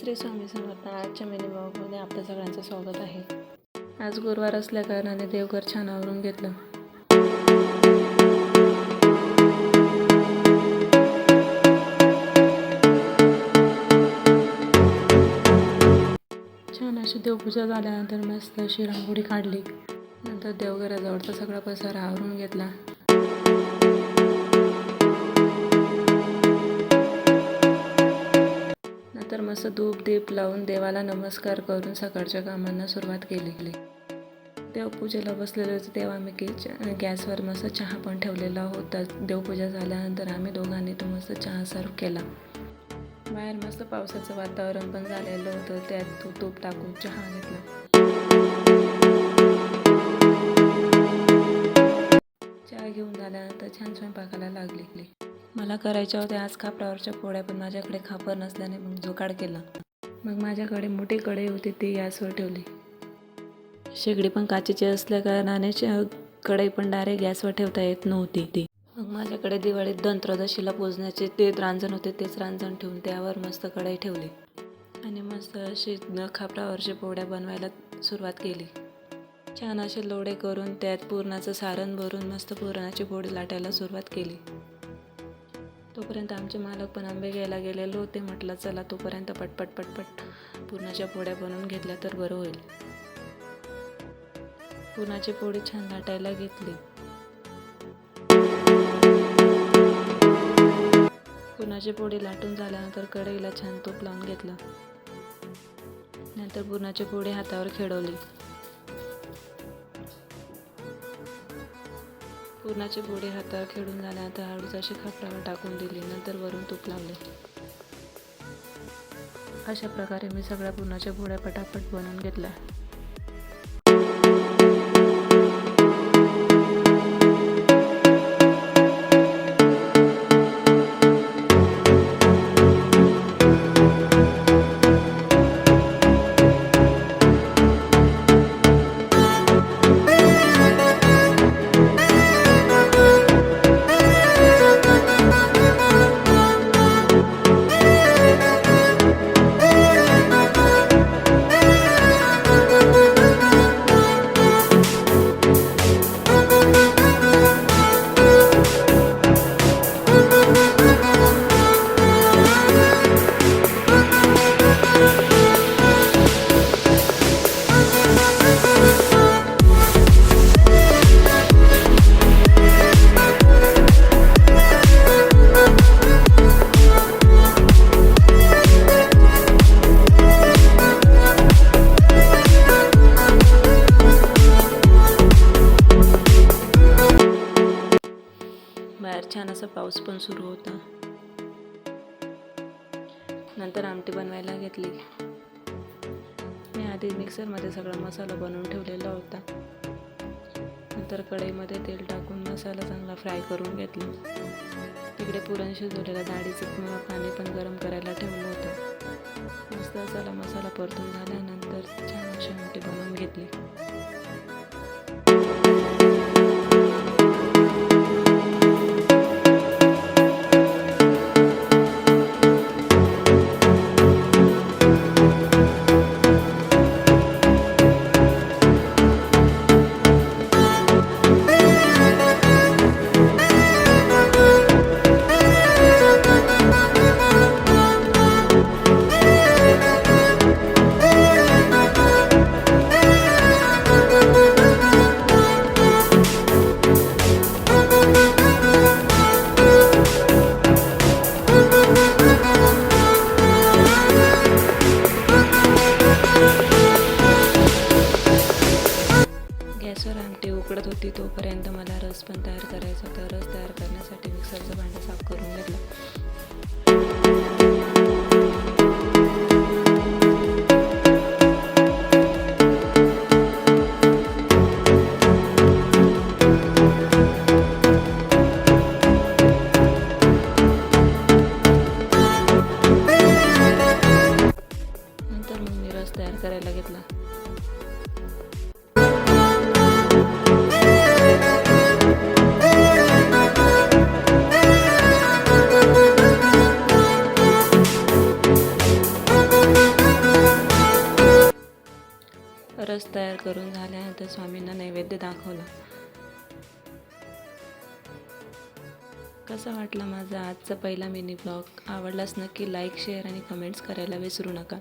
श्री स्वामी समर्थ. आजच्या मिनी ब्लॉगमध्ये आपल्या सगळ्यांचं स्वागत आहे. आज गुरुवार असल्या कारणाने देवघर छान आवरून घेतलं. छान अशी देवपूजा झाल्यानंतर मस्त अशी रांगोळी काढली. नंतर देवघराजवळचा सगळा पसारा आवरून घेतला. नंतर मस्त धूप दीप लावून देवाला नमस्कार करून सकाळच्या कामांना सुरुवात केली. देवपूजेला बसलेलो होतो तेव्हा आम्ही गॅसवर मस्त चहा पण ठेवलेला होता. देवपूजा झाल्यानंतर आम्ही दोघांनी तो मस्त चहा सर्व केला. बाहेर मस्त पावसाचं वातावरण पण झालेलं होतं. त्यात तूप टाकून चहा घेतला. चहा घेऊन झाल्यानंतर छान स्वयंपाकाला लागली. मला करायच्या होत्या आज खापरावरच्या पोळ्या, पण माझ्याकडे खापर नसल्याने मग जुगाड केला. मग माझ्याकडे मोठी कढई होती ती गॅसवर ठेवली. शेगडी पण काचेची असल्या कारणाने कढई पण डायरेक्ट गॅसवर ठेवता येत नव्हती. मग माझ्याकडे दिवाळीत धनत्रयोदशीला पूजण्याचे ते रांजण होते, तेच रांजण ठेवून त्यावर मस्त कढई ठेवली आणि मस्त अशी खापरावरच्या पोळ्या बनवायला सुरुवात केली. छान असे लोढे करून त्यात पुरणाचं सारण भरून मस्त पुरणाची पोळी लाटायला सुरुवात केली. तोपर्यंत आमचे मालक पण आंबे घ्यायला गेलेले होते. म्हटलं चला तोपर्यंत पटपट पुरणाच्या पोळ्या बनवून घेतल्या तर बरं होईल. पुरणाची पोळी छान लाटायला घेतली. पुरणाची पोळी लाटून झाल्यानंतर कढईला छान तूप लावून घेतलं. नंतर पुरणाची पोळी हातावर खेळवली. पुरणाची पोळी हातावर खेळून झाल्यानंतर हळूच अशी खापरावर टाकून दिली. नंतर वरून तूप लावले. अशा प्रकारे मी सगळ्या पुरणाच्या पोळ्या पटापट बनवून घेतल्या. बाहेर छान असा पाऊस पण सुरू होता. नंतर आमटी बनवायला घेतली. मी आधी मिक्सरमध्ये सगळा मसाला बनवून ठेवलेला होता. नंतर कढईमध्ये तेल टाकून मसाला चांगला फ्राय करून घेतला. तिकडे पुरण शिजवलेल्या डाळीचं पाणी पण गरम करायला ठेवलं होतं. मस्त असा मसाला परतून झाल्यानंतर छान अशी आमटी बनवून घेतली. गॅसवर आमटी उकडत होती तोपर्यंत मला रस पण तयार करायचा होता. रस तयार करण्यासाठी मिक्सरचं भांडं साफ करून घेतलं. नंतर मग मी रस तयार करायला घेतला. रस तयार करून झाल्यानंतर स्वामींना नैवेद्य दाखवला. कसा वाटला माझा आजचा पहिला मिनी ब्लॉग? आवडलास नक्की लाईक, शेअर आणि कमेंट्स करायला विसरू नका.